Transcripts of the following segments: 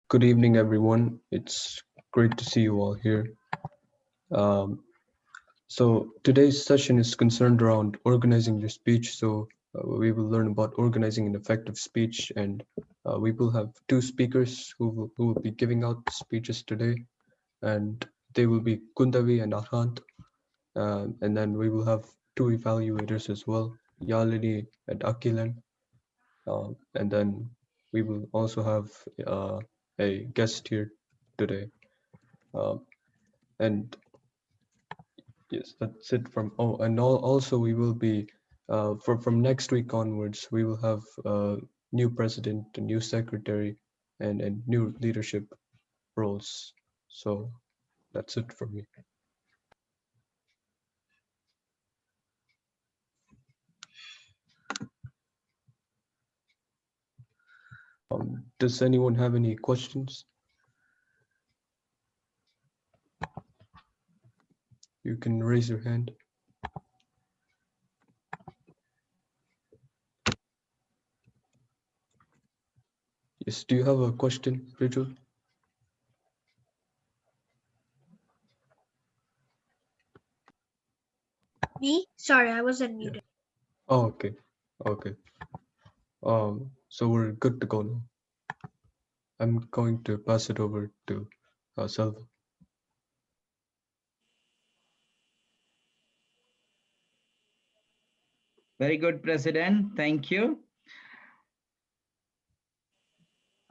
Good evening, everyone. It's great to see you all here. Um, so today's session is concerned around organizing your speech. We will learn about organizing an effective speech, and we will have two speakers who will be giving out speeches today, and they will be Kundavi and Arhant. And then we will have two evaluators as well, Yalini and Akilan. And then we will also have a guest here today. Um, and yes, that's it from, oh, and also we will be, from next week onwards, we will have a new president, a new secretary, and new leadership roles. So that's it from me. Does anyone have any questions? You can raise your hand. Yes, do you have a question, Rachel? Me? Sorry, I was Yeah. unmuted. Oh, okay. Okay. So we're good to go now. I'm going to pass it over to Selva. Very good, President. Thank you.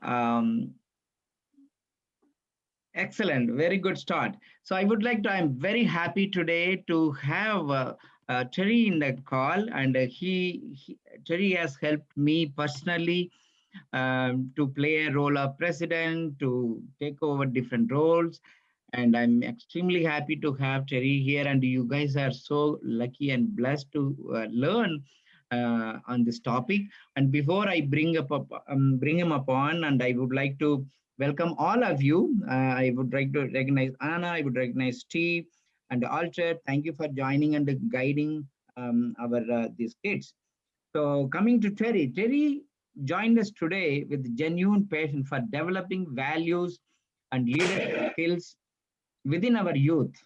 Um, Excellent. Very good start. So I'm very happy today to have Terry in the call, and Terry has helped me personally to play a role of president, to take over different roles. And I'm extremely happy to have Terry here. And you guys are so lucky and blessed to learn on this topic. And before I bring him upon, and I would like to welcome all of you. I would like to recognize Anna. I would recognize Steve and Alter. Thank you for joining and guiding our these kids. So coming to Terry, Terry joined us today with genuine passion for developing values and leadership skills within our youth.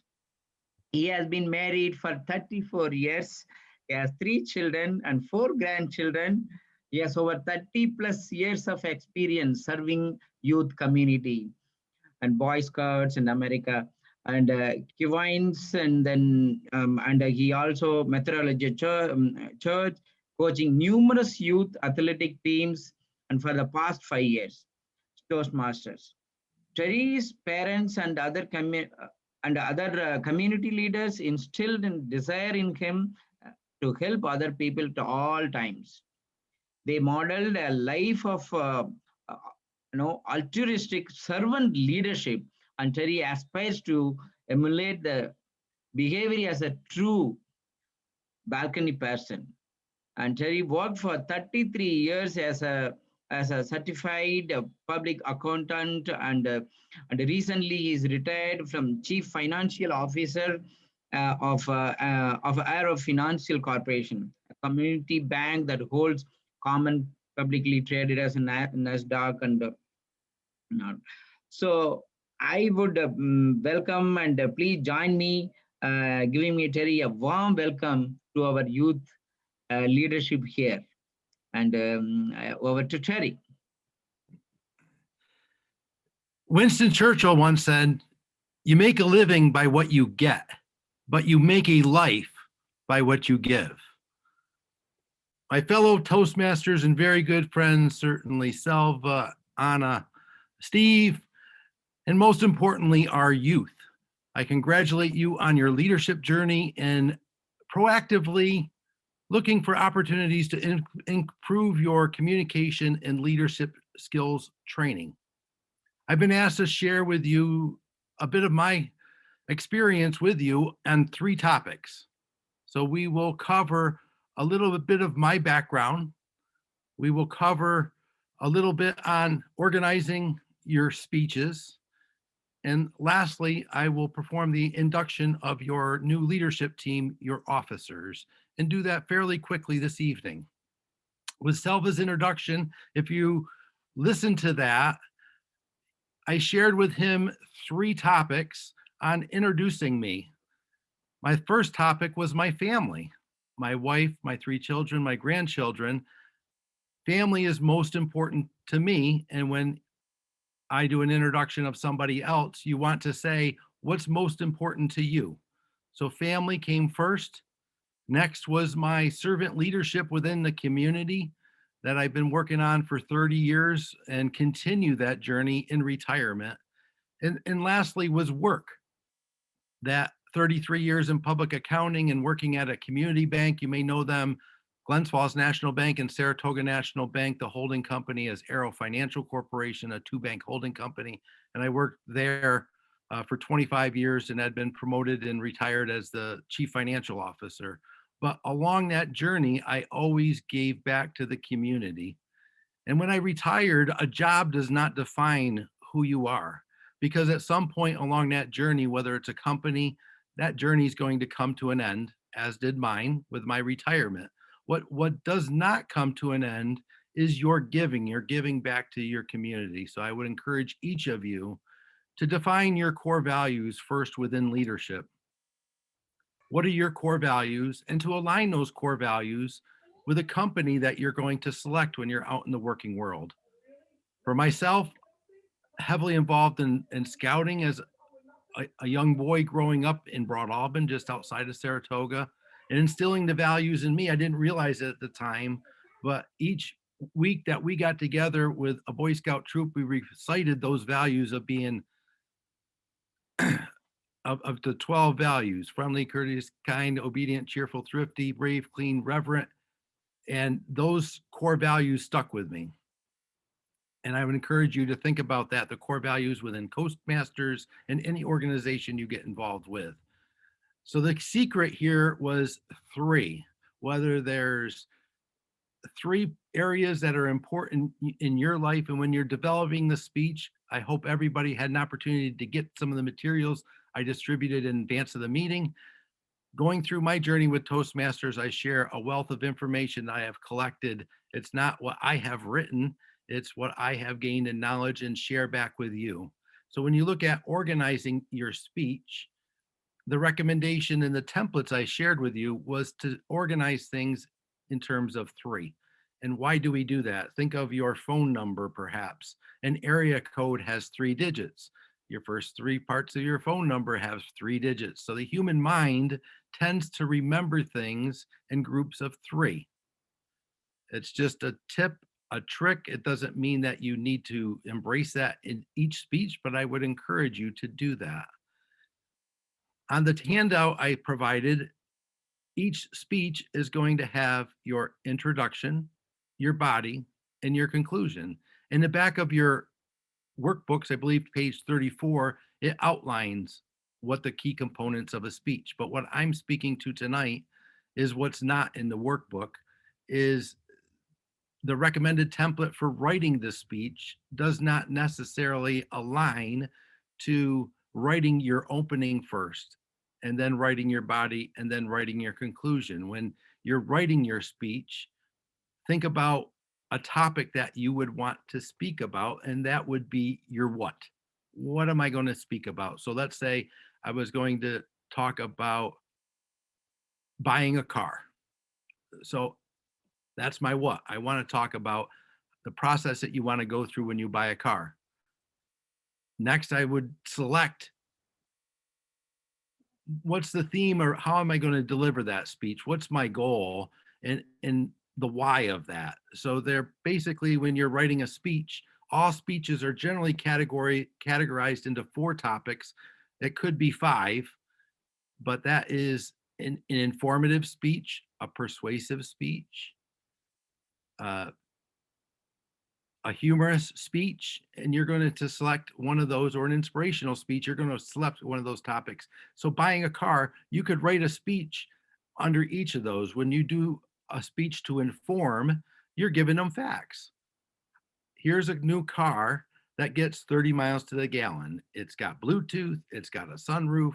He has been married for 34 years. He has 3 children and 4 grandchildren. He has over 30 plus years of experience serving youth community and Boy Scouts in America and Kivines, and then he also Methodology Church, coaching numerous youth athletic teams, and for the past 5 years, Toastmasters. Terry's parents and other community leaders instilled a desire in him to help other people to all times. They modeled a life of uh, altruistic servant leadership, and Terry aspires to emulate the behavior as a true balcony person. And Terry worked for 33 years as a certified public accountant, and recently he's retired from chief financial officer of Aero Financial Corporation, a community bank that holds common publicly traded as a Nasdaq and not. So I would welcome, and please join me, giving me Terry a warm welcome to our youth leadership here. And over to Terry. Winston Churchill once said, "You make a living by what you get, but you make a life by what you give." My fellow Toastmasters and very good friends, certainly Selva, Anna, Steve, and most importantly, our youth. I congratulate you on your leadership journey and proactively looking for opportunities to improve your communication and leadership skills training. I've been asked to share with you a bit of my experience with you on 3 topics. So we will cover a little bit of my background. We will cover a little bit on organizing your speeches. And lastly, I will perform the induction of your new leadership team, your officers, and do that fairly quickly this evening. With Selva's introduction, if you listen to that, I shared with him 3 topics on introducing me. My first topic was my family, my wife, my 3 children, my grandchildren. Family is most important to me. And when I do an introduction of somebody else, you want to say, what's most important to you? So family came first. Next was my servant leadership within the community that I've been working on for 30 years and continue that journey in retirement. And lastly was work. That 33 years in public accounting and working at a community bank, you may know them, Glens Falls National Bank and Saratoga National Bank. The holding company is Arrow Financial Corporation, a 2-bank holding company. And I worked there for 25 years and had been promoted and retired as the chief financial officer. But along that journey, I always gave back to the community. And when I retired, a job does not define who you are, because at some point along that journey, whether it's a company, that journey is going to come to an end, as did mine with my retirement. What does not come to an end is your giving back to your community. So I would encourage each of you to define your core values first within leadership. What are your core values? And to align those core values with a company that you're going to select when you're out in the working world. For myself, heavily involved in scouting as a young boy growing up in Broad Albin, just outside of Saratoga, and instilling the values in me. I didn't realize it at the time, but each week that we got together with a Boy Scout troop, we recited those values of being of the 12 values: friendly, courteous, kind, obedient, cheerful, thrifty, brave, clean, reverent. And those core values stuck with me. And I would encourage you to think about that, the core values within Coastmasters and any organization you get involved with. So the secret here was 3, whether there's 3 areas that are important in your life. And when you're developing the speech, I hope everybody had an opportunity to get some of the materials I distributed in advance of the meeting. Going through my journey with Toastmasters, I share a wealth of information that I have collected. It's not what I have written, it's what I have gained in knowledge and share back with you. So when you look at organizing your speech, the recommendation and the templates I shared with you was to organize things in terms of 3. And why do we do that? Think of your phone number, perhaps. An area code has 3 digits. Your first 3 parts of your phone number have 3 digits. So the human mind tends to remember things in groups of 3. It's just a tip, a trick. It doesn't mean that you need to embrace that in each speech, but I would encourage you to do that. On the handout I provided, each speech is going to have your introduction, your body, and your conclusion. In the back of your workbooks, I believe page 34, it outlines what the key components of a speech. But what I'm speaking to tonight is what's not in the workbook, is the recommended template for writing the speech does not necessarily align to writing your opening first, and then writing your body, and then writing your conclusion. When you're writing your speech, think about a topic that you would want to speak about, and that would be your what. What am I going to speak about? So let's say I was going to talk about buying a car. So that's my what. I want to talk about the process that you want to go through when you buy a car. Next, I would select what's the theme, or how am I going to deliver that speech? What's my goal? And the why of that. So they're basically, when you're writing a speech, all speeches are generally categorized into 4 topics. It could be 5, but that is an informative speech, a persuasive speech, a humorous speech, and you're going to select one of those, or an inspirational speech, you're going to select one of those topics. So buying a car, you could write a speech under each of those. When you do a speech to inform, you're giving them facts. Here's a new car that gets 30 miles to the gallon. It's got Bluetooth, it's got a sunroof,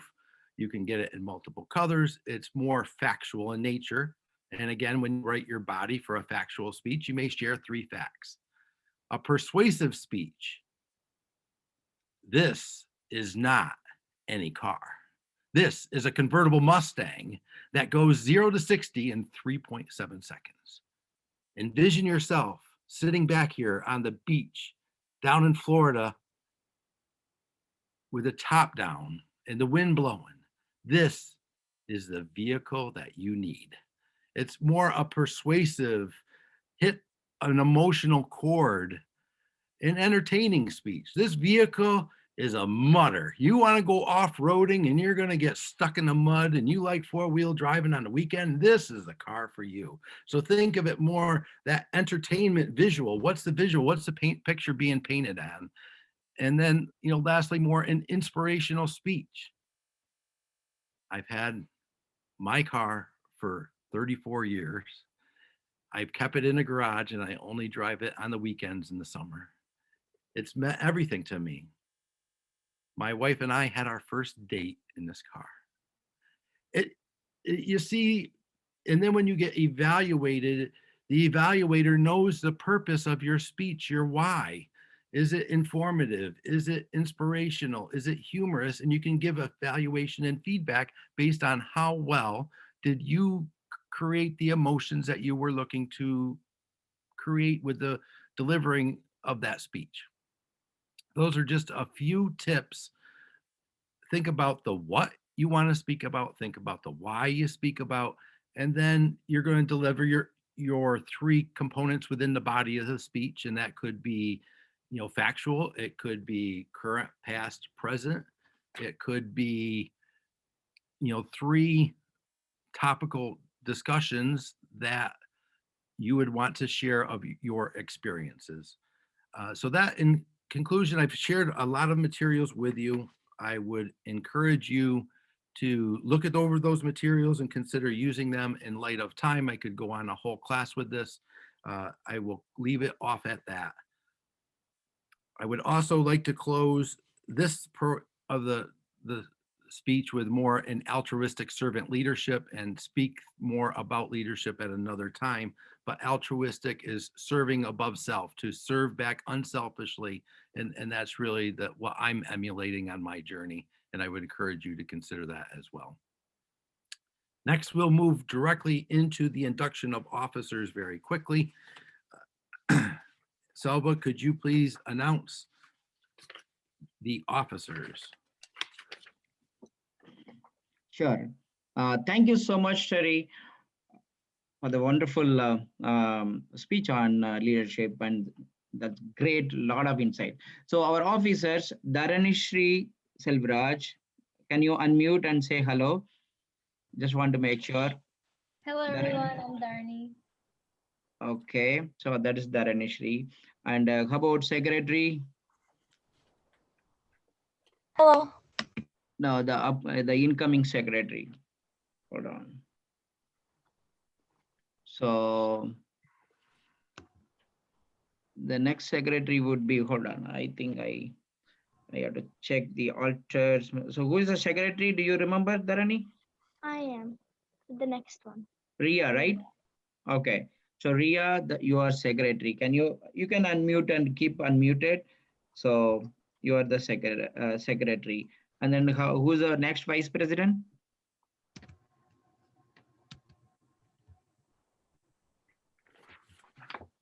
you can get it in multiple colors. It's more factual in nature. And again, when you write your body for a factual speech, you may share 3 facts. A persuasive speech, This is not any car. This is a convertible Mustang that goes 0 to 60 in 3.7 seconds. Envision yourself sitting back here on the beach down in Florida with the top down and the wind blowing. This is the vehicle that you need. It's more a persuasive, hit an emotional chord, an entertaining speech. This vehicle is a mudder. You want to go off-roading and you're going to get stuck in the mud and you like four-wheel driving on the weekend, this is the car for you. So think of it more that entertainment visual. What's the visual? What's the picture being painted on? And then, lastly, more an inspirational speech. I've had my car for 34 years. I've kept it in a garage and I only drive it on the weekends in the summer. It's meant everything to me. My wife and I had our first date in this car. You see, and then when you get evaluated, the evaluator knows the purpose of your speech, your why. Is it informative? Is it inspirational? Is it humorous? And you can give evaluation and feedback based on how well did you create the emotions that you were looking to create with the delivering of that speech. Those are just a few tips. Think about the what you want to speak about, think about the why you speak about, and then you're going to deliver your three components within the body of the speech. And that could be, factual, it could be current, past, present, it could be, three topical discussions that you would want to share of your experiences. So that in conclusion, I've shared a lot of materials with you. I would encourage you to look over those materials and consider using them. In light of time, I could go on a whole class with this. I will leave it off at that. I would also like to close this of the speech with more an altruistic servant leadership and speak more about leadership at another time. But altruistic is serving above self, to serve back unselfishly. And that's really what I'm emulating on my journey. And I would encourage you to consider that as well. Next, we'll move directly into the induction of officers very quickly. Selva, could you please announce the officers? Sure. Thank you so much, Terry, for the wonderful speech on leadership, and that's great, lot of insight. So our officers, Dharanishri Selvraj, can you unmute and say hello? Just want to make sure. Hello, everyone. I'm Darni. Okay, so that is Dharanishri. And how about secretary? Hello. No, the incoming secretary. Hold on. So the next secretary would be, hold on, I think I have to check the alters. So who is the secretary? Do you remember, Dharani? I am the next one. Ria, right? Okay. So Ria, you are secretary. You can unmute and keep unmuted. So you are the secretary. And then who's the next vice president?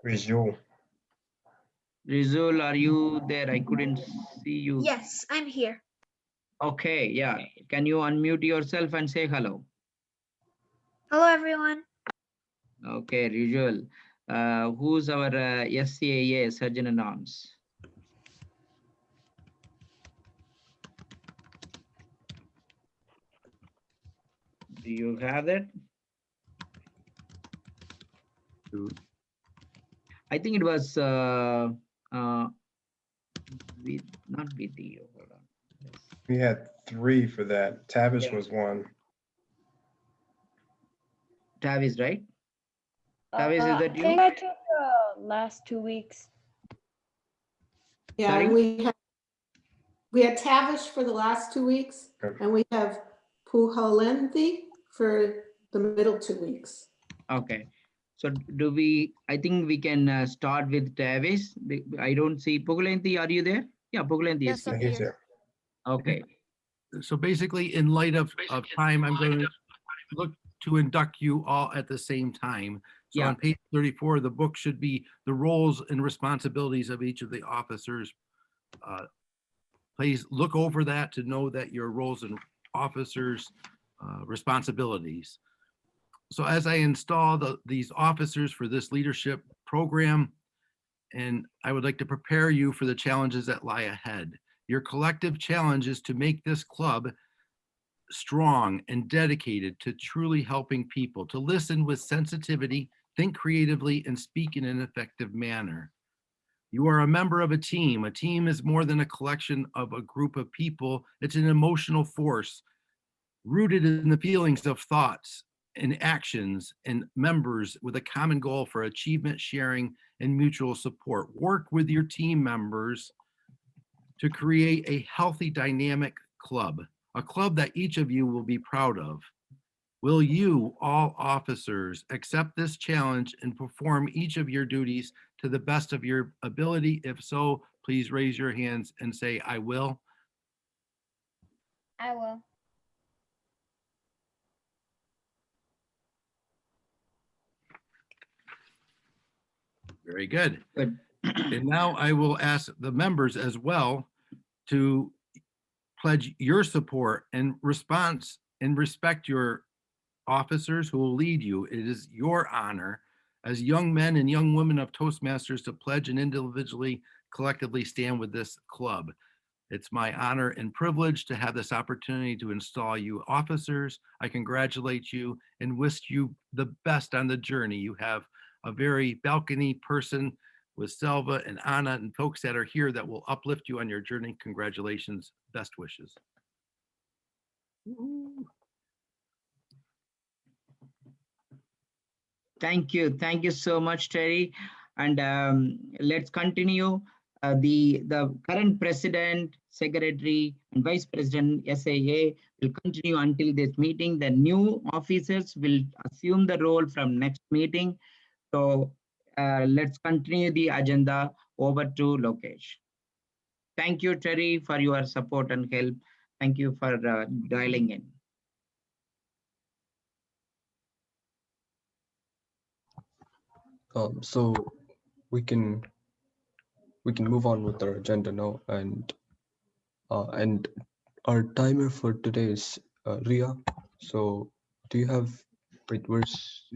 Rizul. Rizul, are you there? I couldn't see you. Yes, I'm here. Okay, yeah. Can you unmute yourself and say hello? Hello, everyone. Okay, Rizul. Who's our SCAA, Surgeon in Arms? Do you have it? I think it was not video. Hold on. Yes. We had 3 for that. Tavish Yeah. was 1. Tavis, right? Tavis, is that I you? think I took the last 2 weeks. Yeah, Sorry? we had Tavish for the last 2 weeks, Okay. and we have Puhalenthi for the middle 2 weeks. Okay. So I think we can start with Tavis. I don't see Pugulanthi, are you there? Yeah, Pugalenthi is Yes, here. I'm He's here. here. Okay. So basically, in light of time, I'm going to look to induct you all at the same time. So Yeah. on page 34, the book should be the roles and responsibilities of each of the officers. Please look over that to know that your roles and officers' responsibilities. So as I install these officers for this leadership program, and I would like to prepare you for the challenges that lie ahead. Your collective challenge is to make this club strong and dedicated to truly helping people, to listen with sensitivity, think creatively, and speak in an effective manner. You are a member of a team. A team is more than a collection of a group of people. It's an emotional force rooted in the feelings of thoughts and actions and members with a common goal for achievement, sharing, and mutual support. Work with your team members to create a healthy, dynamic club, a club that each of you will be proud of. Will you, all officers, accept this challenge and perform each of your duties to the best of your ability? If so, please raise your hands and say, I will. I will. Very good. Good. And now I will ask the members as well to pledge your support and response and respect your officers who will lead you. It is your honor as young men and young women of Toastmasters to pledge and individually, collectively stand with this club. It's my honor and privilege to have this opportunity to install you officers. I congratulate you and wish you the best on the journey. You have a very balcony person with Selva and Anna and folks that are here that will uplift you on your journey. Congratulations, best wishes. Thank you. Thank you so much, Terry. And let's continue. The current president, secretary, and vice president SAA will continue until this meeting. The new officers will assume the role from next meeting. So let's continue the agenda. Over to Lokesh. Thank you, Terry, for your support and help. Thank you for dialing in. So we can move on with our agenda now, and our timer for today is Ria. So do you have, wait,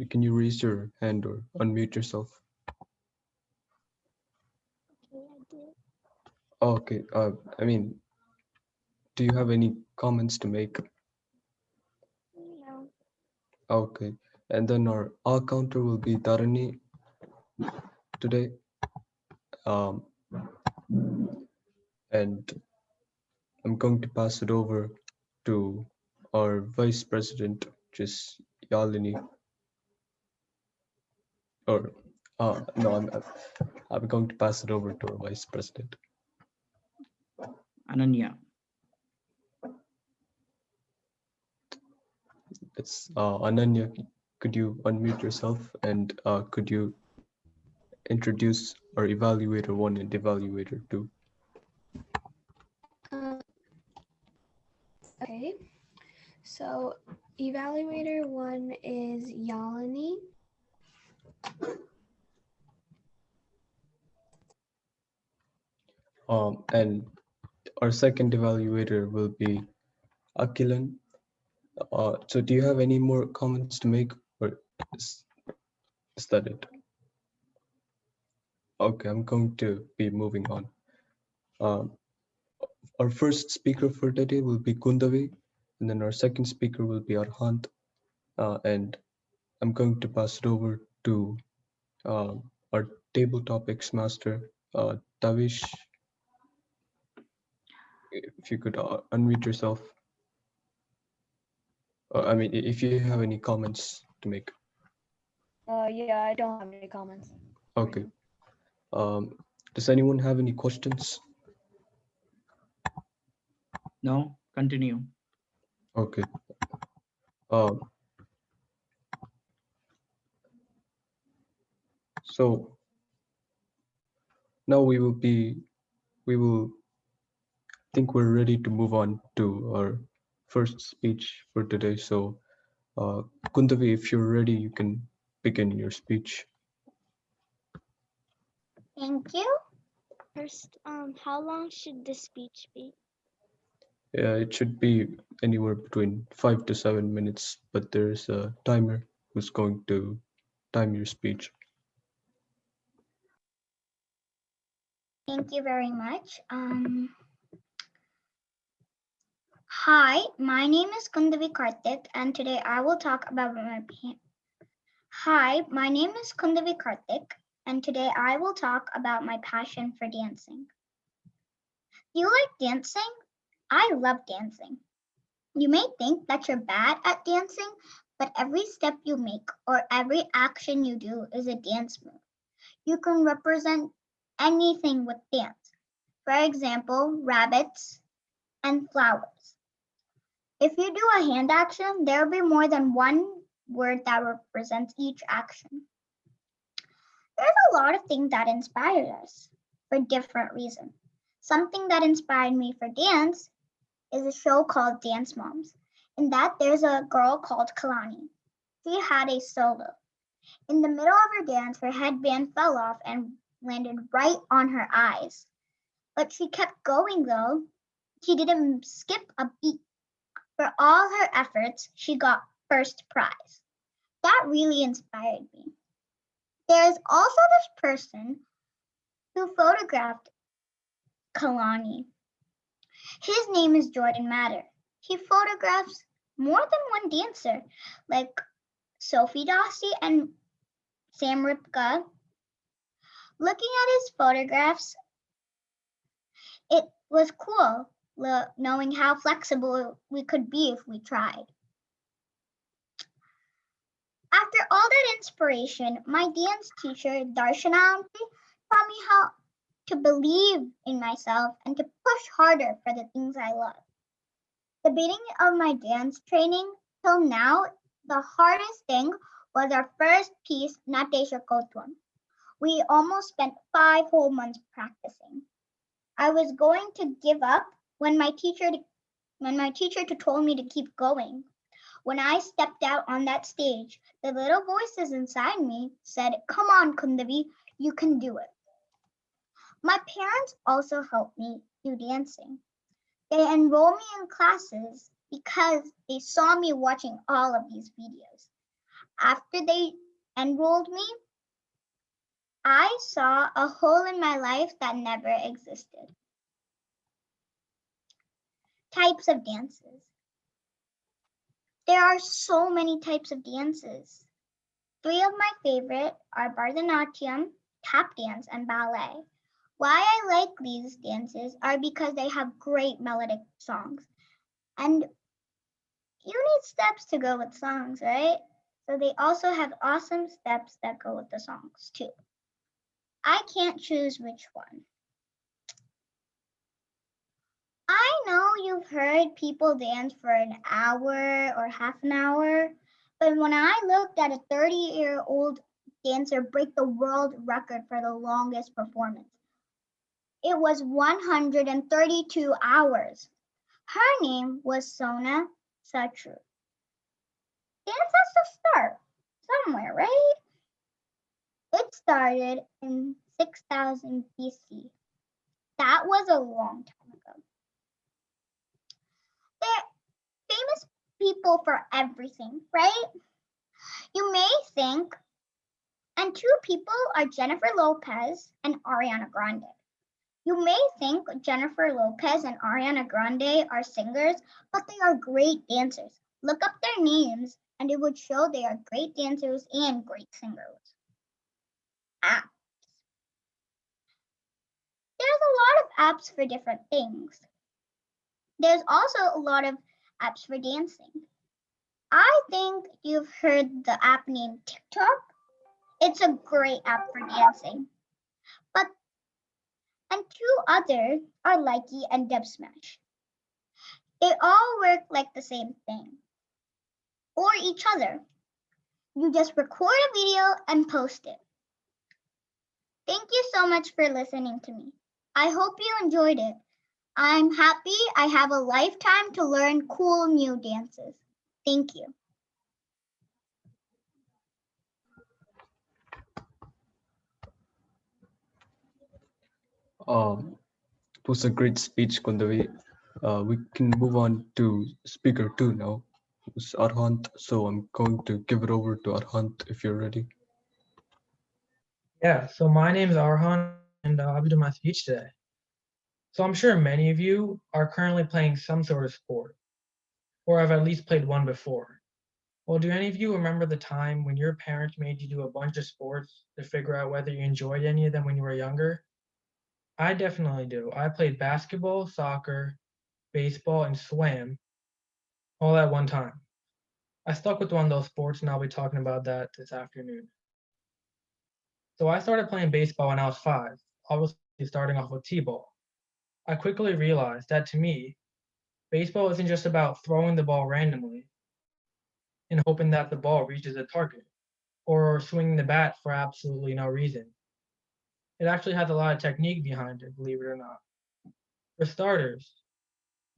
can you raise your hand or unmute yourself? Oh, okay. I mean, do you have any comments to make? No. Okay. And then our counter will be Dharani today. And I'm going to pass it over to our vice president, which is Yalini. Or no, I'm going to pass it over to our vice president. Ananya. It's Ananya. Could you unmute yourself, and could you introduce our evaluator 1 and evaluator 2? Okay. So evaluator 1 is Yalini. And our second evaluator will be Akilan. So do you have any more comments to make, or is that it? Okay, I'm going to be moving on. Our first speaker for today will be Kundavi, and then our second speaker will be Arhant. And I'm going to pass it over to our table topics master, Tavish. If you could unmute yourself. I mean, if you have any comments to make. Yeah, I don't have any comments. Okay. Does anyone have any questions? No, continue. Okay. So now we will think we're ready to move on to our first speech for today. So, Kundavi, if you're ready, you can begin your speech. Thank you. First, how long should the speech be? Yeah, it should be anywhere between 5 to 7 minutes, but there's a timer who's going to time your speech. Thank you very much. Hi, my name is Kundavi Karthik, and today I will talk about my Hi, my name is Kundavi Karthik, and today I will talk about my passion for dancing. Do you like dancing? I love dancing. You may think that you're bad at dancing, but every step you make or every action you do is a dance move. You can represent anything with dance. For example, rabbits and flowers. If you do a hand action, there will be more than one word that represents each action. There's a lot of things that inspire us for different reasons. Something that inspired me for dance is a show called Dance Moms. In that, there's a girl called Kalani. She had a solo. In the middle of her dance, her headband fell off and landed right on her eyes. But she kept going though. She didn't skip a beat. For all her efforts, she got first prize. That really inspired me. There's also this person who photographed Kalani. His name is Jordan Matter. He photographs more than one dancer, like Sophie Dossi and Sam Ripka. Looking at his photographs, it was cool knowing how flexible we could be if we tried. After all that inspiration, my dance teacher, Darshana Aunty, taught me how to believe in myself and to push harder for the things I love. The beginning of my dance training till now, the hardest thing was our first piece, Natesha Kotwam. We almost spent 5 whole months practicing. I was going to give up when my teacher told me to keep going. When I stepped out on that stage, the little voices inside me said, "Come on, Kundavi, you can do it." My parents also helped me do dancing. They enrolled me in classes because they saw me watching all of these videos. After they enrolled me, I saw a hole in my life that never existed. Types of dances. There are so many types of dances. 3 of my favorite are Bharatanatyam, tap dance, and ballet. Why I like these dances are because they have great melodic songs. And you need steps to go with songs, right? So they also have awesome steps that go with the songs too. I can't choose which one. I know you've heard people dance for an hour or half an hour, but when I looked at a 30-year-old dancer break the world record for the longest performance, it was 132 hours. Her name was Sona Satru. Dance has to start somewhere, right? It started in 6000 BC. That was a long time ago. They're famous people for everything, right? You may think, and 2 people are Jennifer Lopez and Ariana Grande. You may think Jennifer Lopez and Ariana Grande are singers, but they are great dancers. Look up their names and it would show they are great dancers and great singers. Apps. There's a lot of apps for different things. There's also a lot of apps for dancing. I think you've heard the app named TikTok. It's a great app for dancing. And 2 others are Likey and Dubsmash. They all work like the same thing. Or each other. You just record a video and post it. Thank you so much for listening to me. I hope you enjoyed it. I'm happy I have a lifetime to learn cool new dances. Thank you. It was a great speech, Kundavi. We can move on to speaker two now. It's Arhant. So I'm going to give it over to Arhant if you're ready. Yeah, so my name is Arhan, and I'll be doing my speech today. So I'm sure many of you are currently playing some sort of sport, or have at least played one before. Well, do any of you remember the time when your parents made you do a bunch of sports to figure out whether you enjoyed any of them when you were younger? I definitely do. I played basketball, soccer, baseball, and swam all at one time. I stuck with one of those sports, and I'll be talking about that this afternoon. So I started playing baseball when I was 5, obviously starting off with T-ball. I quickly realized that to me, baseball isn't just about throwing the ball randomly and hoping that the ball reaches a target, or swinging the bat for absolutely no reason. It actually has a lot of technique behind it, believe it or not. For starters,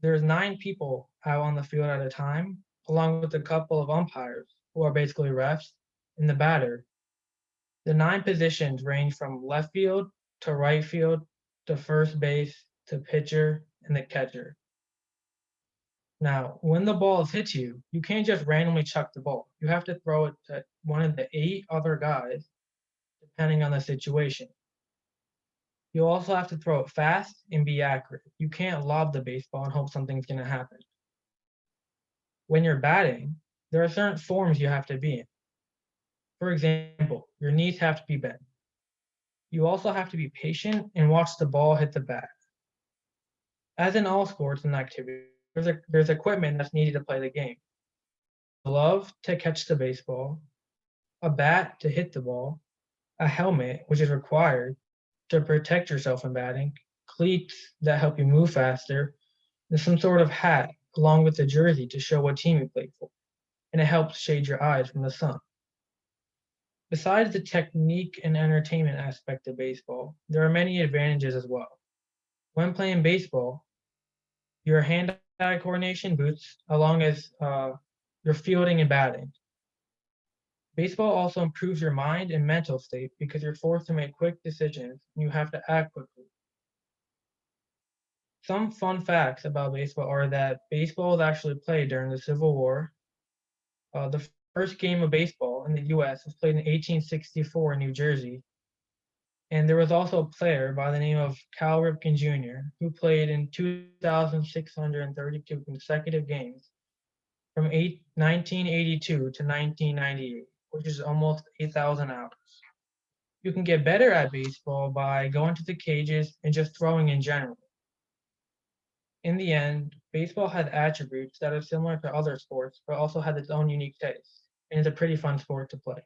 there's 9 people out on the field at a time, along with a couple of umpires, who are basically refs, and the batter. The 9 positions range from left field to right field to first base to pitcher and the catcher. Now, when the ball hits you, you can't just randomly chuck the ball. You have to throw it to one of the 8 other guys, depending on the situation. You also have to throw it fast and be accurate. You can't lob the baseball and hope something's going to happen. When you're batting, there are certain forms you have to be in. For example, your knees have to be bent. You also have to be patient and watch the ball hit the bat. As in all sports and activities, there's equipment that's needed to play the game. A glove to catch the baseball, a bat to hit the ball, a helmet, which is required to protect yourself in batting, cleats that help you move faster, and some sort of hat along with the jersey to show what team you play for, and it helps shade your eyes from the sun. Besides the technique and entertainment aspect of baseball, there are many advantages as well. When playing baseball, your hand-eye coordination boosts along as your fielding and batting. Baseball also improves your mind and mental state because you're forced to make quick decisions and you have to act quickly. Some fun facts about baseball are that baseball was actually played during the Civil War. The first game of baseball in the US was played in 1864 in New Jersey. And there was also a player by the name of Cal Ripken Jr., who played in 2,632 consecutive games from 1982 to 1998, which is almost 8,000 hours. You can get better at baseball by going to the cages and just throwing in general. In the end, baseball has attributes that are similar to other sports, but also has its own unique taste, and it's a pretty fun sport to play.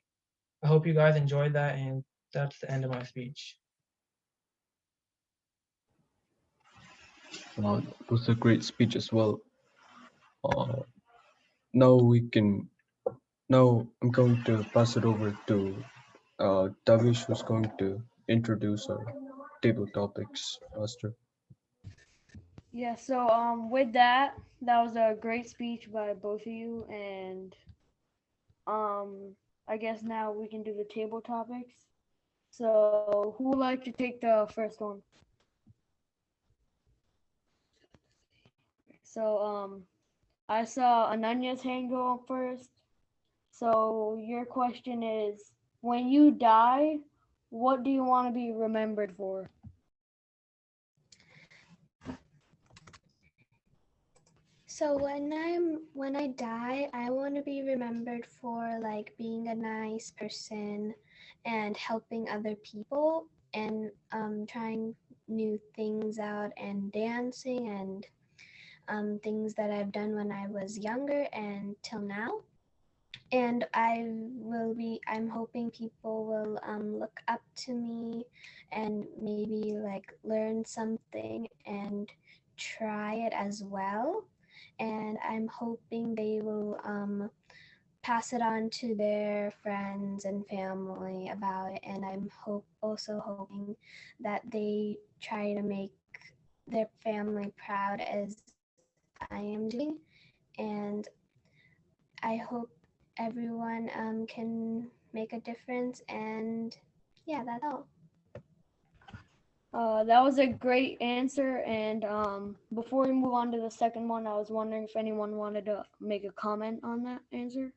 I hope you guys enjoyed that, and that's the end of my speech. It was a great speech as well. Uh, now we can. Now I'm going to pass it over to Davish, who's going to introduce our table topics faster. Yeah, so with that, that was a great speech by both of you, and I guess now we can do the table topics. So who would like to take the first one? So I saw Ananya's hand go up first. So your question is, when you die, what do you want to be remembered for? So when I die, I want to be remembered for like being a nice person and helping other people and trying new things out and dancing and things that I've done when I was younger and till now. And I'm hoping people will look up to me and maybe like learn something and try it as well. And I'm hoping they will pass it on to their friends and family about it. And I'm also hoping that they try to make their family proud as I am doing. And I hope everyone can make a difference. And yeah, that's all. That was a great answer. And before we move on to the second one, I was wondering if anyone wanted to make a comment on that answer.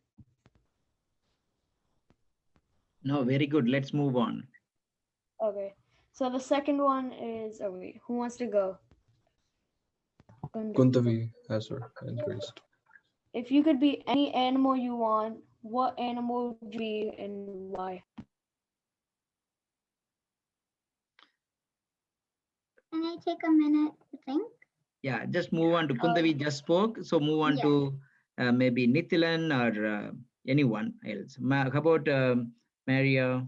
No, very good. Let's move on. Okay. So the second one is, oh wait, who wants to go? Kundavi has her hand raised. If you could be any animal you want, what animal would you be and why? Can I take a minute to think? Yeah, just move on to Kundavi just spoke. So move on Yeah. to maybe Nithilan or anyone else. How about Maria,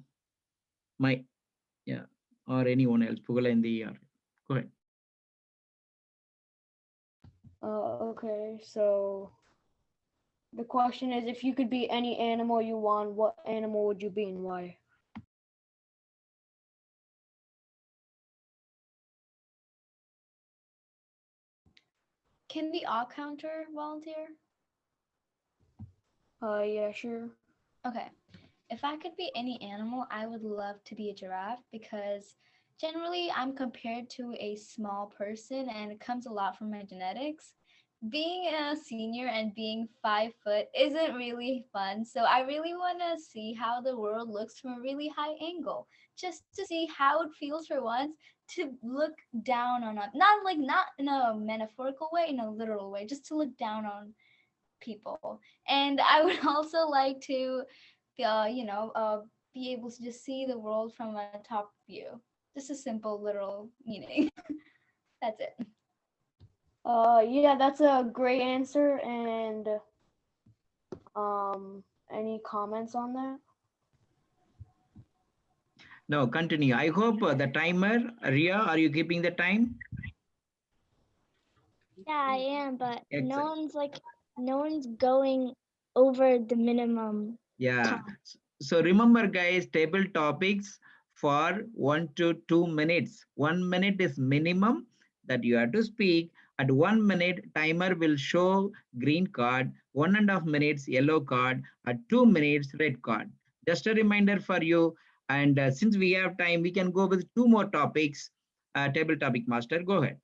yeah, or anyone else, Pugalandi, or go ahead. Okay, so the question is, if you could be any animal you want, what animal would you be and why? Can the all counter volunteer? Yeah, sure. Okay. If I could be any animal, I would love to be a giraffe because generally I'm compared to a small person and it comes a lot from my genetics. Being a senior and being 5 foot isn't really fun. So I really want to see how the world looks from a really high angle, just to see how it feels for once to look down on not in a metaphorical way, in a literal way, just to look down on people. And I would also like to, be able to just see the world from a top view. Just a simple literal meaning. That's it. Yeah, that's a great answer. And any comments on that? No, continue. I hope the timer, Ria, are you keeping the time? Yeah, I am, but Excellent. no one's going over the minimum. Yeah. So remember, guys, table topics for 1 to 2 minutes. 1 minute is minimum that you have to speak. At 1 minute, timer will show green card, 1.5 minutes, yellow card, at 2 minutes, red card. Just a reminder for you. And since we have time, we can go with 2 more topics. Table topic master, go ahead.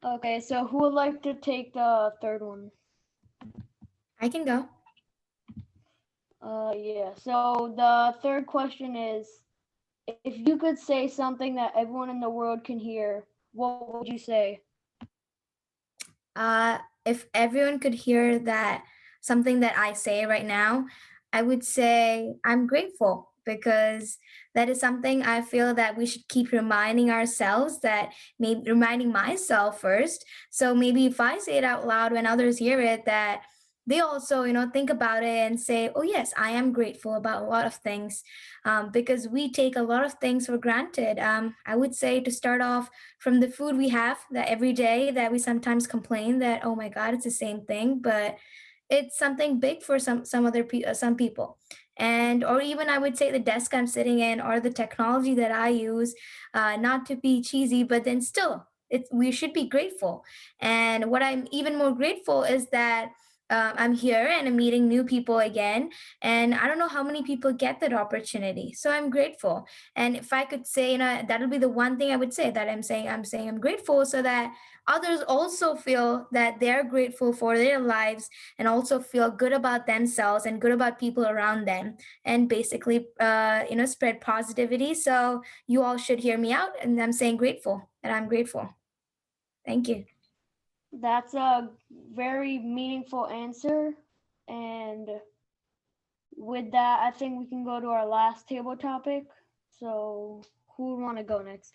Okay, so who would like to take the third one? I can go. Yeah, so the third question is, if you could say something that everyone in the world can hear, what would you say? If everyone could hear that something that I say right now, I would say I'm grateful, because that is something I feel that we should keep reminding ourselves, that maybe reminding myself first. So maybe if I say it out loud when others hear it, that they also, think about it and say, oh yes, I am grateful about a lot of things, because we take a lot of things for granted. I would say, to start off, from the food we have that every day, that we sometimes complain that, oh my God, it's the same thing, but it's something big for some people. And or even I would say the desk I'm sitting in, or the technology that I use, not to be cheesy, but then still we should be grateful. And what I'm even more grateful is that I'm here and I'm meeting new people again. And I don't know how many people get that opportunity. So I'm grateful. And if I could say, that'll be the one thing I would say, that I'm saying I'm grateful, so that others also feel that they're grateful for their lives, and also feel good about themselves and good about people around them, and basically, spread positivity. So you all should hear me out. And I'm saying grateful, that I'm grateful. Thank you. That's a very meaningful answer. And with that, I think we can go to our last table topic. So who would want to go next?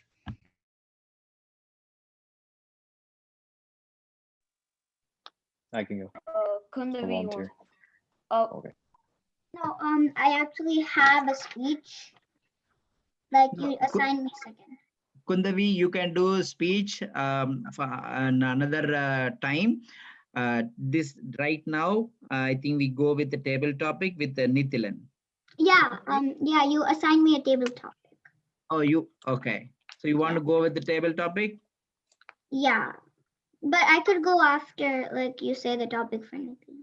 I can go. Kundavi, volunteer. Oh, Okay. No, I actually have a speech. Like, you assigned me second. Kundavi, you can do speech for another time. This right now, I think we go with the table topic with Nithilan. Yeah, you assigned me a table topic. Oh, you okay? So you want to go with the table topic? Yeah, but I could go after, like you say, the topic for Nikki.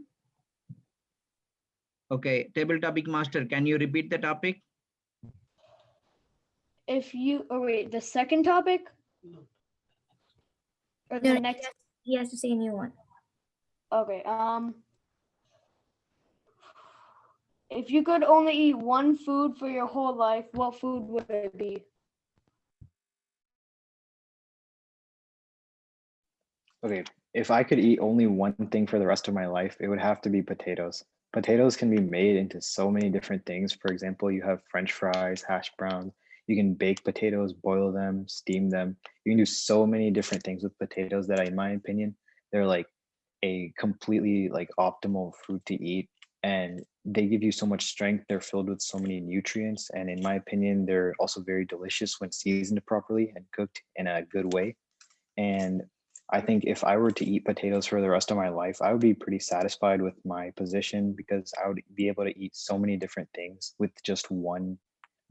Okay, table topic master, can you repeat the topic? If you, oh wait, the second topic? Or the No, next? he has to say a new one. Okay, if you could only eat one food for your whole life, what food would it be? Okay, if I could eat only one thing for the rest of my life, it would have to be potatoes. Potatoes can be made into so many different things. For example, you have French fries, hash browns. You can bake potatoes, boil them, steam them. You can do so many different things with potatoes that, in my opinion, they're like a completely like optimal food to eat. And they give you so much strength. They're filled with so many nutrients. And in my opinion, they're also very delicious when seasoned properly and cooked in a good way. And I think if I were to eat potatoes for the rest of my life, I would be pretty satisfied with my position because I would be able to eat so many different things with just one,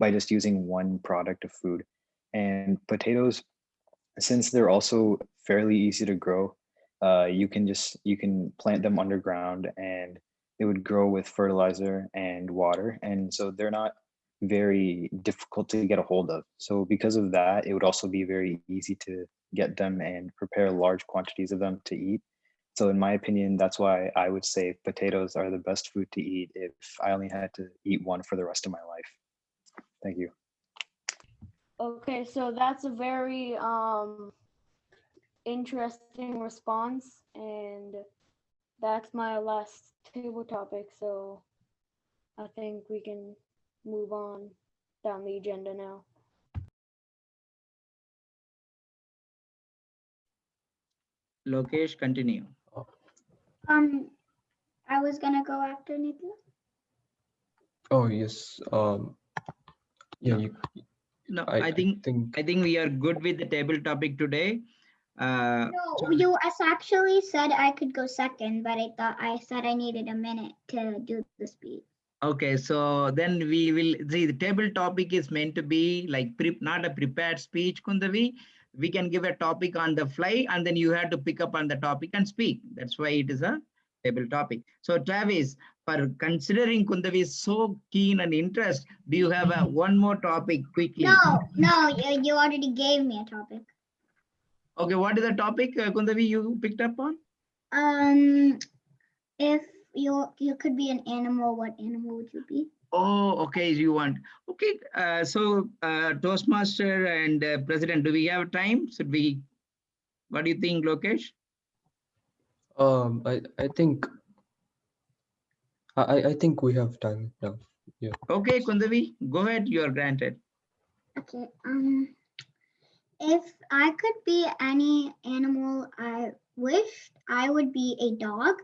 by just using one product of food. And potatoes, since they're also fairly easy to grow, you can plant them underground and it would grow with fertilizer and water, and so they're not very difficult to get a hold of. So because of that, it would also be very easy to get them and prepare large quantities of them to eat. So in my opinion, that's why I would say potatoes are the best food to eat if I only had to eat one for the rest of my life. Thank you. Okay, so that's a very interesting response, and that's my last table topic. So I think we can move on down the agenda now. Lokesh, continue. I was gonna go after Nikki. Oh, yes. Yeah, No. you, No, I, I I think think, we are good with the table topic today. No, you actually said I could go second, but I said I needed a minute to do the speech. Okay, so then we will see the table topic is meant to be like not a prepared speech, Kundavi. We can give a topic on the fly and then you have to pick up on the topic and speak. That's why it is a table topic. So Travis, for considering Kundavi is so keen and interest, do you have a one more topic quickly? No, you already gave me a topic. Okay, what is the topic, Kundavi, you picked up on? If you could be an animal, what animal would you be? Oh, okay, you want. Okay, so Toastmaster and President, do we have time? Should we, what do you think, Lokesh? I think, I think we have time now. Yeah. Okay, Kundavi, go ahead, you are granted. Okay, if I could be any animal, I wished I would be a dog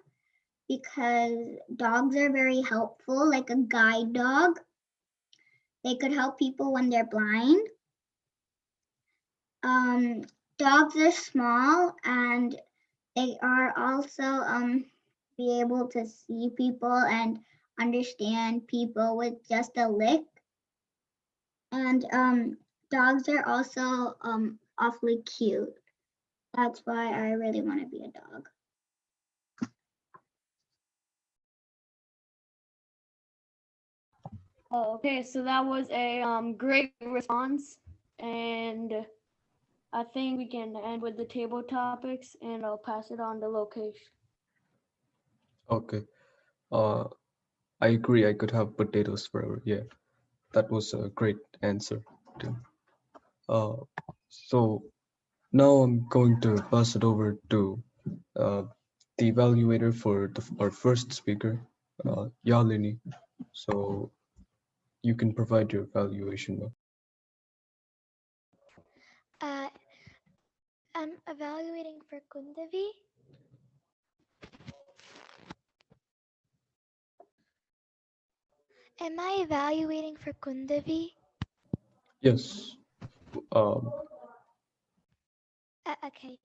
because dogs are very helpful, like a guide dog. They could help people when they're blind. Dogs are small and they are also be able to see people and understand people with just a lick. And dogs are also awfully cute. That's why I really want to be a dog. Oh, okay, so that was a great response, and I think we can end with the table topics, and I'll pass it on to Lokesh. Okay. I agree. I could have potatoes forever. Yeah, that was a great answer, Tim. Uh, so now I'm going to pass it over to uh, the evaluator for our first speaker, Yalini. So you can provide your evaluation now. I'm evaluating for Kundavi. Am I evaluating for Kundavi? Yes. Okay.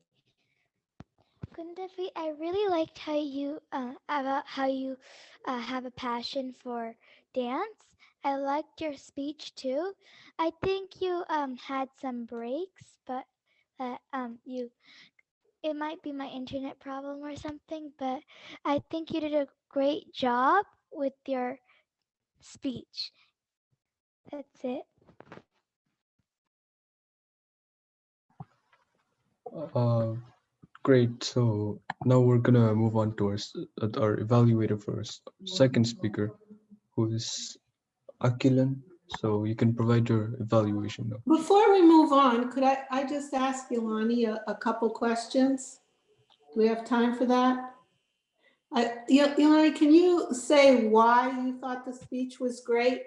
Kundavi, I really liked how you have a passion for dance. I liked your speech too. I think you had some breaks, but you it might be my internet problem or something, but I think you did a great job with your speech. That's it. Uh, Great. So now we're gonna move on to our evaluator first, second speaker, who is Akilan. So you can provide your evaluation now. Before we move on, could I just ask Yolani a couple questions? Do we have time for that? Yolani, can you say why you thought the speech was great?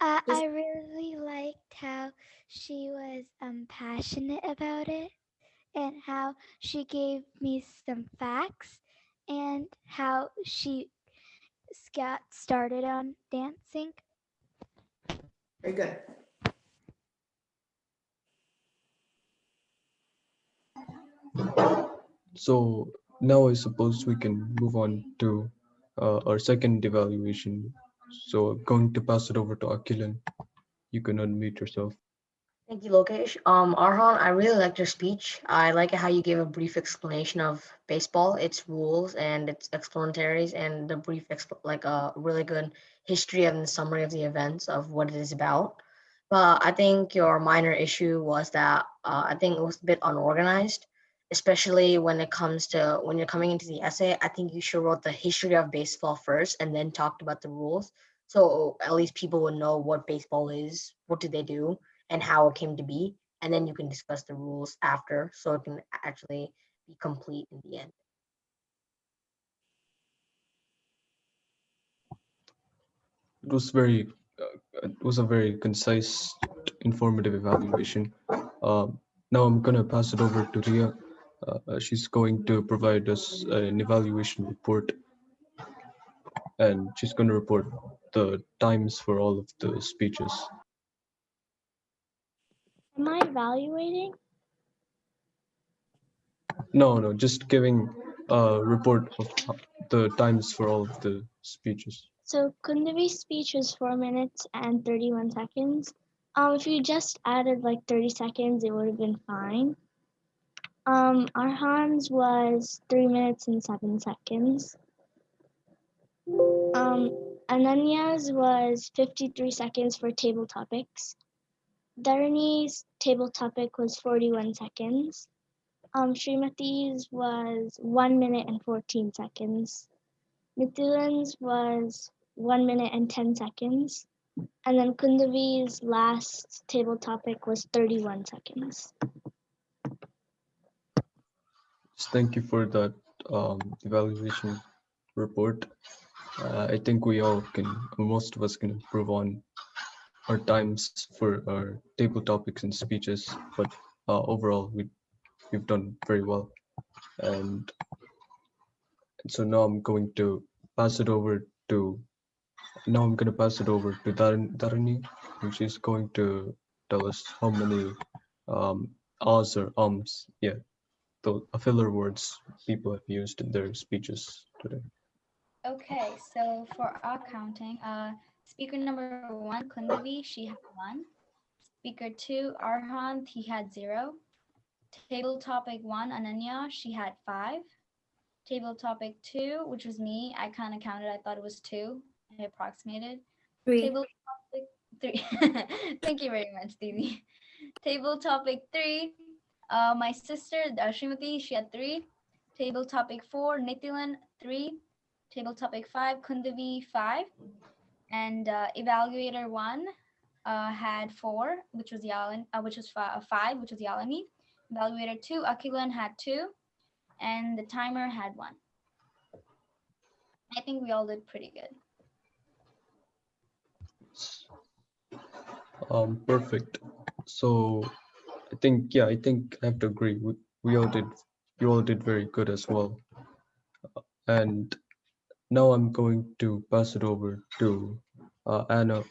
I really liked how she was passionate about it and how she gave me some facts and how she got started on dancing. Very good. So now I suppose we can move on to our second evaluation. So I'm going to pass it over to Akilan. You can unmute yourself. Thank you, Lokesh. Arhan, I really liked your speech. I like how you gave a brief explanation of baseball, its rules and its explanations, and the like a really good history and summary of the events of what it is about. But I think your minor issue was that I think it was a bit unorganized, especially when it comes to when you're coming into the essay. I think you should wrote the history of baseball first and then talked about the rules. So at least people would know what baseball is, what do they do, and how it came to be, and then you can discuss the rules after so it can actually be complete in the end. It was it was a very concise, informative evaluation. Now I'm gonna pass it over to Ria. She's going to provide us an evaluation report, and she's going to report the times for all of the speeches. Am I evaluating? No, just giving a report of the times for all of the speeches. So Kundavi's speech was 4 minutes and 31 seconds. If you just added like 30 seconds, it would have been fine. Arhan's was 3 minutes and 7 seconds. Ananya's was 53 seconds for table topics. Dharani's table topic was 41 seconds. Srimati's was 1 minute and 14 seconds. Mithilan's was 1 minute and 10 seconds. And then Kundavi's last table topic was 31 seconds. Thank you for that evaluation report. I think we all can, most of us can improve on our times for our table topics and speeches, but overall we've done very well. And so now I'm going to pass it over to Dharani, and she's going to tell us how many ahs or ums, yeah, the filler words people have used in their speeches today. Okay, so for our counting, speaker number 1, Kundavi, she had 1. Speaker 2, Arhan, he had 0. Table topic 1, Ananya, she had 5. Table topic 2, which was me, I kind of counted, I thought it was 2. I approximated. 3. Table topic 3. Thank you very much, Didi. Table topic 3, my sister, Srimati, she had 3. Table topic 4, Nithilan, 3. Table topic 5, Kundavi, 5. And evaluator 1 had 4, which was 5, which was Yalani. Evaluator 2, Akilan, had 2. And the timer had 1. I think we all did pretty good. Perfect. So I think I have to agree. You all did very good as well. And now I'm going to pass it over to Anna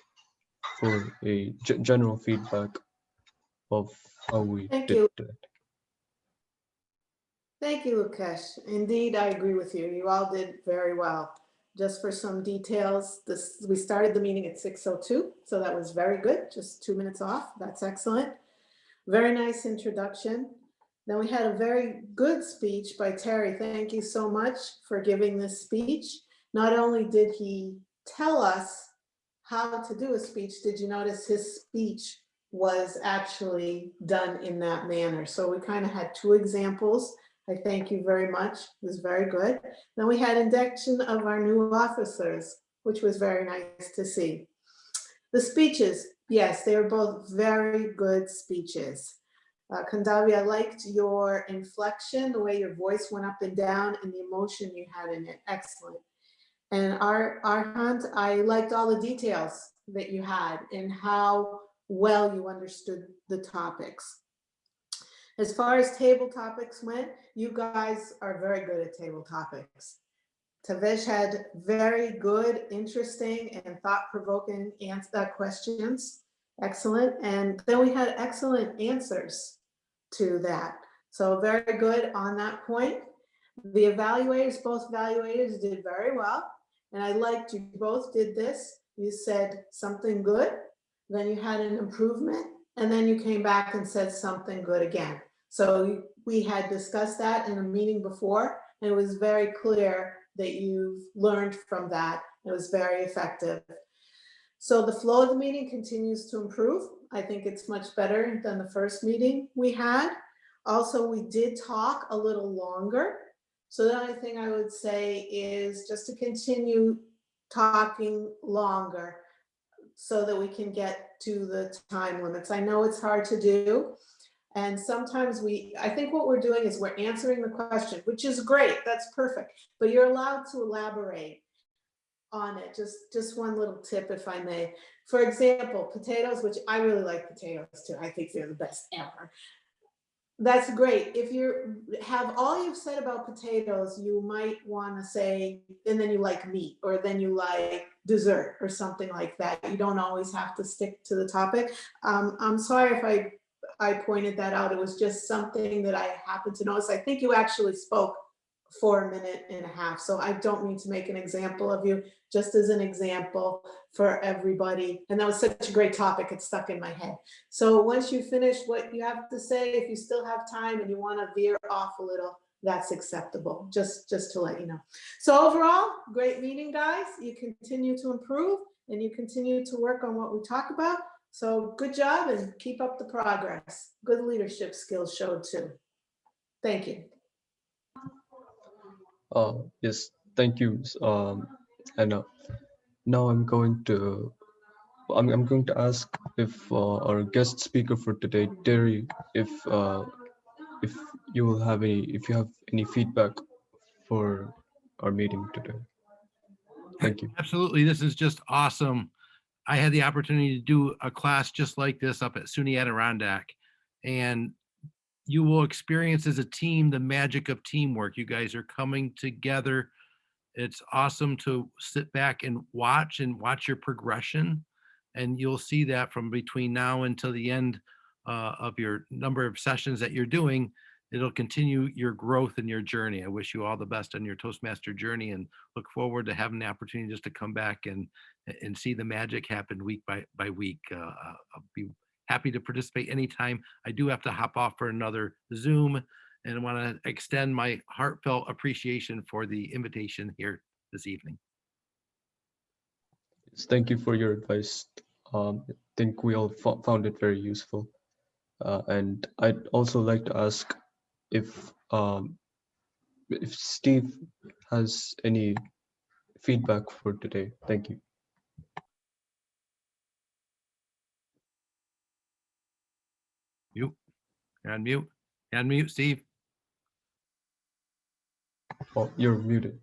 for a general feedback of how we Thank did you. that. Thank you, Lukesh. Indeed, I agree with you. You all did very well. Just for some details, we started the meeting at 6:02, so that was very good, just 2 minutes off. That's excellent. Very nice introduction. Then we had a very good speech by Terry. Thank you so much for giving this speech. Not only did he tell us how to do a speech, did you notice his speech was actually done in that manner? So we kind of had two examples. I thank you very much. It was very good. Then we had induction of our new officers, which was very nice to see. The speeches, yes, they were both very good speeches. Kandavi, I liked your inflection, the way your voice went up and down and the emotion you had in it. Excellent. And Arhant, I liked all the details that you had and how well you understood the topics. As far as table topics went, you guys are very good at table topics. Tavesh had very good, interesting, and thought-provoking questions. Excellent. And then we had excellent answers to that. So very good on that point. The evaluators, both evaluators did very well. And I liked you both did this. You said something good, then you had an improvement, and then you came back and said something good again. So we had discussed that in a meeting before, and it was very clear that you've learned from that. It was very effective. So the flow of the meeting continues to improve. I think it's much better than the first meeting we had. Also, we did talk a little longer. So the only thing I would say is just to continue talking longer so that we can get to the time limits. I know it's hard to do. And sometimes I think what we're doing is we're answering the question, which is great, that's perfect, but you're allowed to elaborate on it. Just one little tip, if I may. For example, potatoes, which I really like potatoes too. I think they're the best ever. That's great. If you have all you've said about potatoes, you might want to say, and then you like meat, or then you like dessert or something like that. You don't always have to stick to the topic. I'm sorry if I pointed that out. It was just something that I happened to notice. I think you actually spoke for a minute and a half. So I don't mean to make an example of you, just as an example for everybody. And that was such a great topic, it stuck in my head. So once you finish what you have to say, if you still have time and you want to veer off a little, that's acceptable, just to let you know. So overall, great meeting, guys. You continue to improve and you continue to work on what we talk about. So good job and keep up the progress. Good leadership skills showed too. Thank you. Yes, thank you, Anna. Now I'm going to ask if our guest speaker for today, Terry, if you have any feedback for our meeting today. Thank you. Absolutely, this is just awesome. I had the opportunity to do a class just like this up at SUNY Adirondack, and you will experience as a team the magic of teamwork. You guys are coming together. It's awesome to sit back and watch your progression. And you'll see that from between now until the end of your number of sessions that you're doing, it'll continue your growth and your journey. I wish you all the best on your Toastmaster journey and look forward to having the opportunity just to come back and see the magic happen week by week. I'll be happy to participate anytime. I do have to hop off for another Zoom, and I want to extend my heartfelt appreciation for the invitation here this evening. Thank you for your advice. I think we all found it very useful. And I'd also like to ask if Steve has any feedback for today. Thank you. Mute. You're on mute. You're on mute, Steve. Oh, you're muted.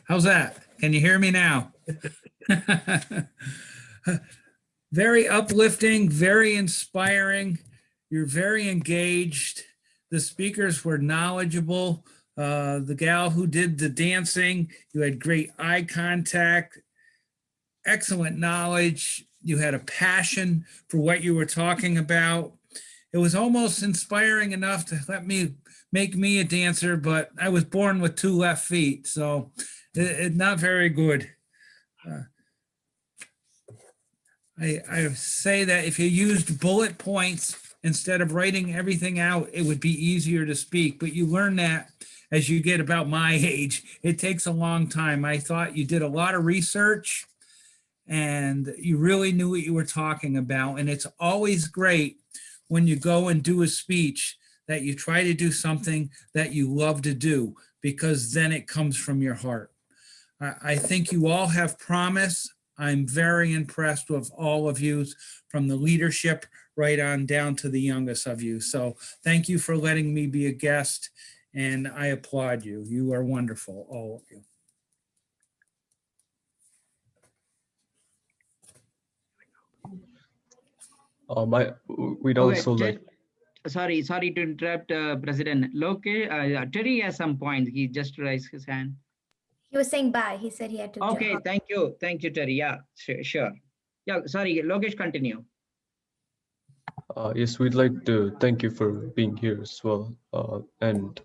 How's that? Can you hear me now? Very uplifting, very inspiring. You're very engaged. The speakers were knowledgeable. The gal who did the dancing, you had great eye contact, excellent knowledge. You had a passion for what you were talking about. It was almost inspiring enough to make me a dancer, but I was born with 2 left feet, so it's not very good. I say that if you used bullet points instead of writing everything out, it would be easier to speak. But you learn that as you get about my age. It takes a long time. I thought you did a lot of research and you really knew what you were talking about. And it's always great when you go and do a speech that you try to do something that you love to do, because then it comes from your heart. I think you all have promise. I'm very impressed with all of you, from the leadership right on down to the youngest of you. So thank you for letting me be a guest, and I applaud you. You are wonderful, all of you. We'd Okay, also like, sorry to interrupt, President. Terry has some points. He just raised his hand. He was saying bye. He said he had to Okay, jump. thank you, Terry. Yeah, sure. Yeah, sorry, Lokesh, continue. yes, we'd like to thank you for being here as well. And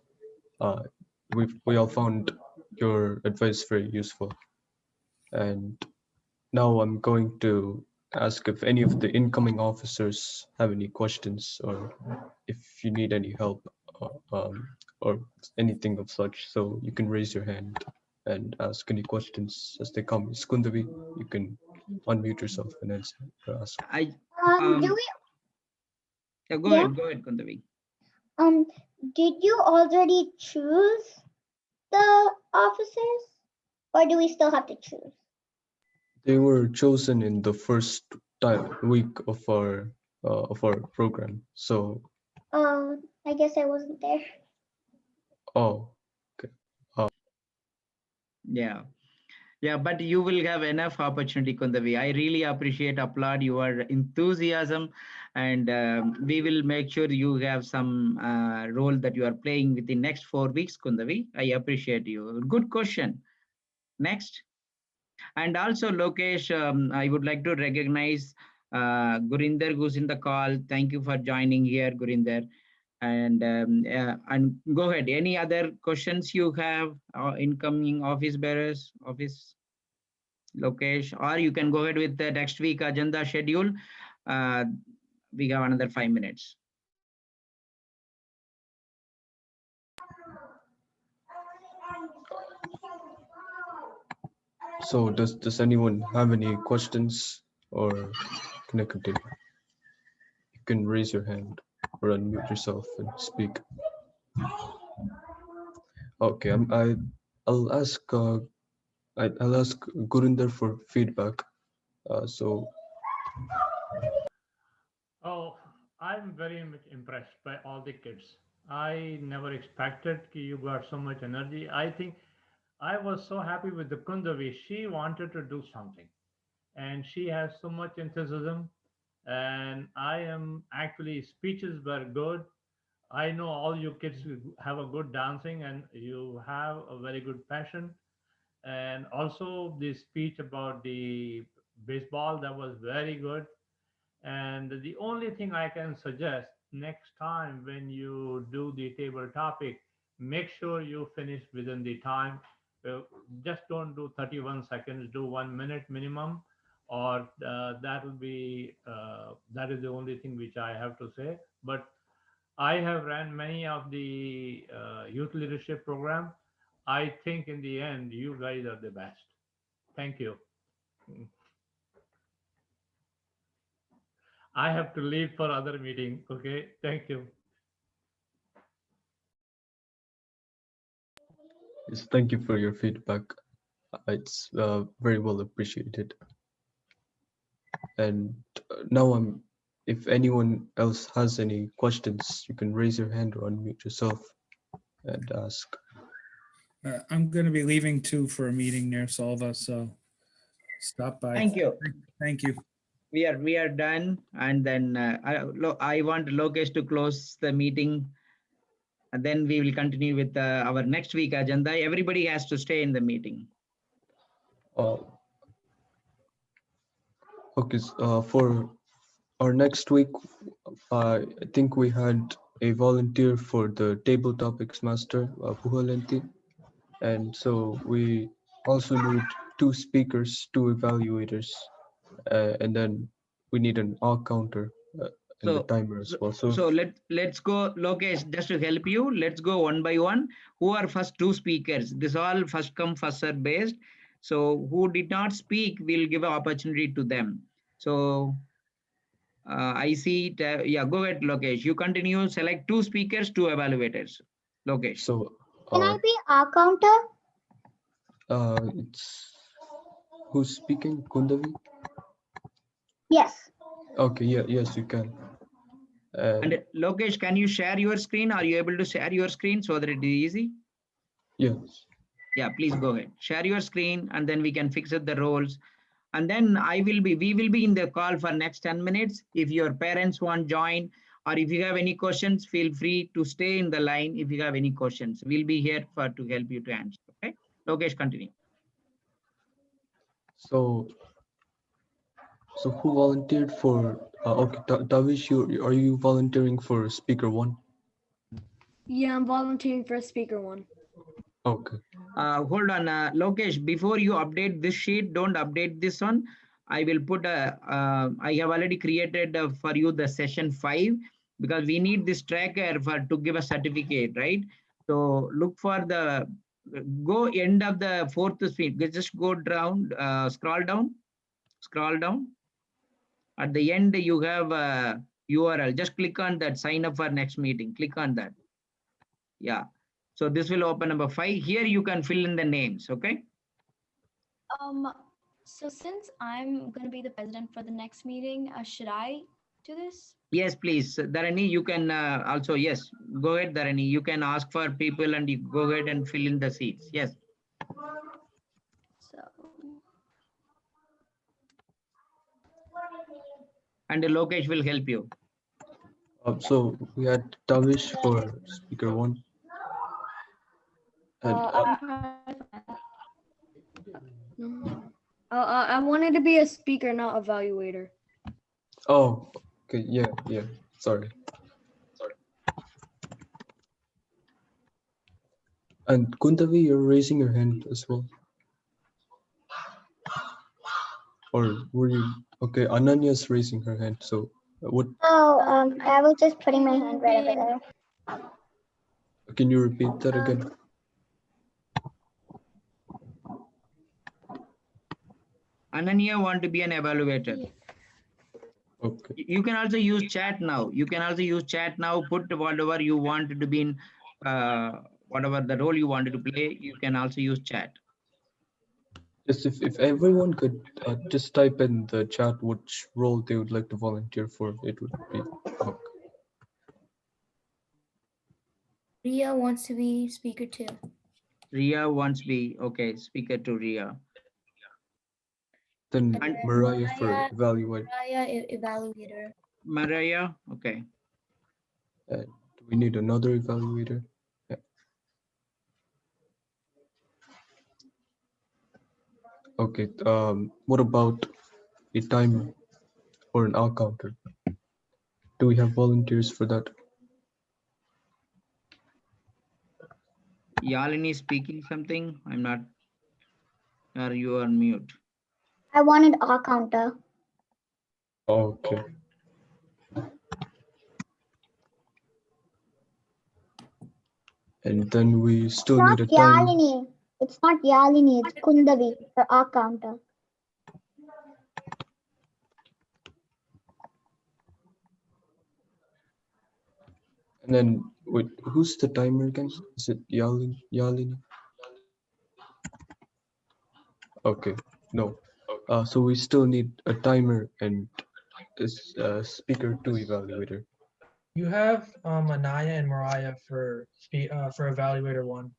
we all found your advice very useful. And now I'm going to ask if any of the incoming officers have any questions, or if you need any help, or anything of such. So you can raise your hand and ask any questions as they come. Skundavi, you can unmute yourself and answer or ask. Do we? Yeah, go Yeah. ahead, Kundavi. Did you already choose the officers, or do we still have to choose? They were chosen in the first week of our program. So. Oh, I guess I wasn't there. Oh, okay. Yeah, but you will have enough opportunity, Kundavi. I really applaud your enthusiasm, and we will make sure you have some role that you are playing within next 4 weeks, Kundavi. I appreciate you. Good question. Next. And also, Lokesh, I would like to recognize Gurinder, who's in the call. Thank you for joining here, Gurinder. And go ahead. Any other questions you have, incoming office bearers, Lokesh, or you can go ahead with the next week agenda schedule. We have another 5 minutes. So does anyone have any questions, or can I continue? You can raise your hand or unmute yourself and speak. Okay, I'll ask I'll ask Gurinder for feedback. Oh, I'm very much impressed by all the kids. I never expected you got so much energy. I think I was so happy with the Kundavi. She wanted to do something and she has so much enthusiasm. And I am actually, speeches were good. I know all you kids have a good dancing and you have a very good passion. And also the speech about the baseball, that was very good. And the only thing I can suggest, next time when you do the table topic, make sure you finish within the time. Just don't do 31 seconds, do 1 minute minimum, or that will be, that is the only thing which I have to say. But I have ran many of the youth leadership program. I think in the end, you guys are the best. Thank you. I have to leave for other meeting. Okay, thank you. Yes, thank you for your feedback. It's very well appreciated. And now if anyone else has any questions, you can raise your hand or unmute yourself and ask. I'm going to be leaving too for a meeting near Solva, so stop by. Thank you. Thank you. We are done, and then I want Lokesh to close the meeting, and then we will continue with our next week agenda. Everybody has to stay in the meeting. Okay, for our next week, I think we had a volunteer for the table topics master, Puhalenti. And so we also need 2 speakers, 2 evaluators, and then we need an hour counter and the So, timer as well. So, let's go, Lokesh, just to help you. Let's go one by one. Who are first two speakers? This all first come, first serve based. So who did not speak, we'll give an opportunity to them. So I see it. Yeah, go ahead, Lokesh. You continue, select two speakers, two evaluators. Lokesh. so Can I be our counter? it's who's speaking? Kundavi? Yes. Okay, yeah, yes, you can. And Lokesh, can you share your screen? Are you able to share your screen so that it is easy? Yes. Yeah, please go ahead. Share your screen and then we can fix it the roles. And then we will be in the call for next 10 minutes. If your parents want join or if you have any questions, feel free to stay in the line. If you have any questions, we'll be here to help you to answer. Okay. Lokesh, continue. So who volunteered for, okay, Tavish, are you volunteering for speaker one? Yeah, I'm volunteering for speaker one. Okay. Hold on, Lokesh, before you update this sheet, don't update this one. I will put I have already created for you the session 5 because we need this tracker to give a certificate, right? So look for the, go end of the fourth screen. Just go down, scroll down. At the end, you have a URL. Just click on that, sign up for next meeting. Click on that. Yeah. So this will open number 5. Here you can fill in the names, okay? So since I'm going to be the president for the next meeting, should I do this? Yes, please. Dharani, you can also, yes, go ahead, Dharani. You can ask for people and you go ahead and fill in the seats. Yes. So. And Lokesh will help you. So we had Tavish for speaker one. And, I wanted to be a speaker, not evaluator. oh, okay, yeah, sorry. And Kundavi, you're raising your hand as well. Or were you, okay, Ananya's raising her hand, so what? Oh, I was just putting my hand right over there. Can you repeat that again? Ananya want to be an evaluator. Okay. You can also use chat now. Put whatever you want to be in, whatever the role you wanted to play, you can also use chat. Just if everyone could just type in the chat which role they would like to volunteer for, it would be okay. Ria wants to be speaker 2. Ria wants to be, okay, speaker to Ria. Then Mariah for evaluator. Mariah, evaluator. Mariah, okay. Do we need another evaluator? Yeah. Okay. What about a timer or an hour counter? Do we have volunteers for that? Yalini speaking something. I'm not. Are you on mute? I wanted our counter. Okay. And then we still need a time. Yalini. It's not Yalini, it's Kundavi, the our counter. And then wait, who's the timer again? Is it Yalini? Okay, no. So we still need a timer and a speaker 2 evaluator. You have Anaya and Mariah for evaluator 1.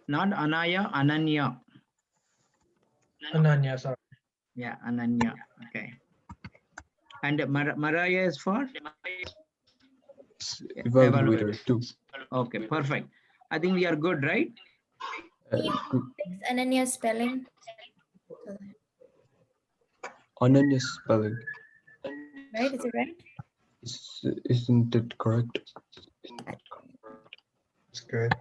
Not Anaya, Ananya. Ananya, sorry. Yeah, Ananya. Okay. And Mariah is for? Evaluator 2. Okay, perfect. I think we are good, right? Fix Ananya's spelling. Ananya's spelling. Right? Is it right? Isn't it correct? It's good.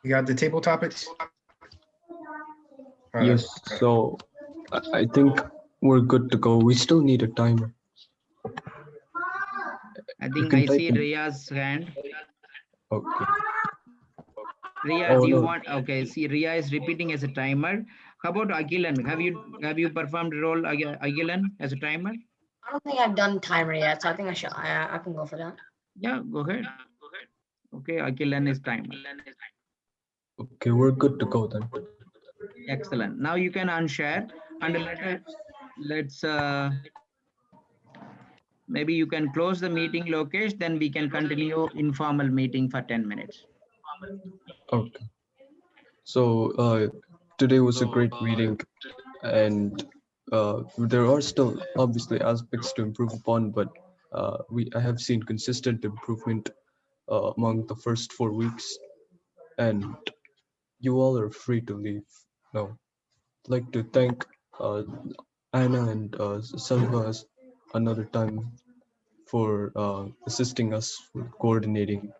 You got the table topics? All right. Yes, so I think we're good to go. We still need a timer. I You think can I type see in. Ria's hand. Okay. Ria, Oh do you no. want? Okay, see, Ria is repeating as a timer. How about Agilan? Have you performed the role Agilan as a timer? I don't think I've done timer yet, so I think I can go for that. Yeah, go ahead. Okay, Agilan is timer. Okay, we're good to go then. Excellent. Now you can unshare and let's maybe you can close the meeting, Lokesh, then we can continue informal meeting for 10 minutes. Okay. So today was a great meeting, and there are still obviously aspects to improve upon, but I have seen consistent improvement among the first 4 weeks, and you all are free to leave now. I'd like to thank uh, Anna and Salva another time for assisting us with coordinating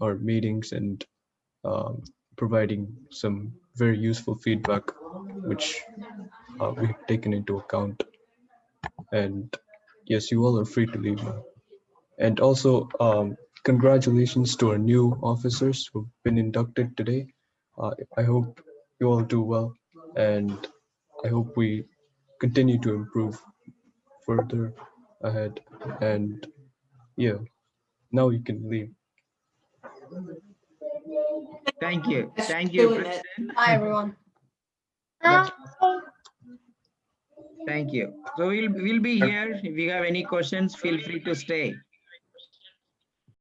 our meetings and um, providing some very useful feedback, which we have taken into account. And yes, you all are free to leave now. And also, congratulations to our new officers who've been inducted today. I hope you all do well, and I hope we continue to improve further ahead. And yeah, now you can leave. Thank you. Thank you, Doing it. President. Bye, everyone. That's thank you. So we'll be here. If you have any questions, feel free to stay.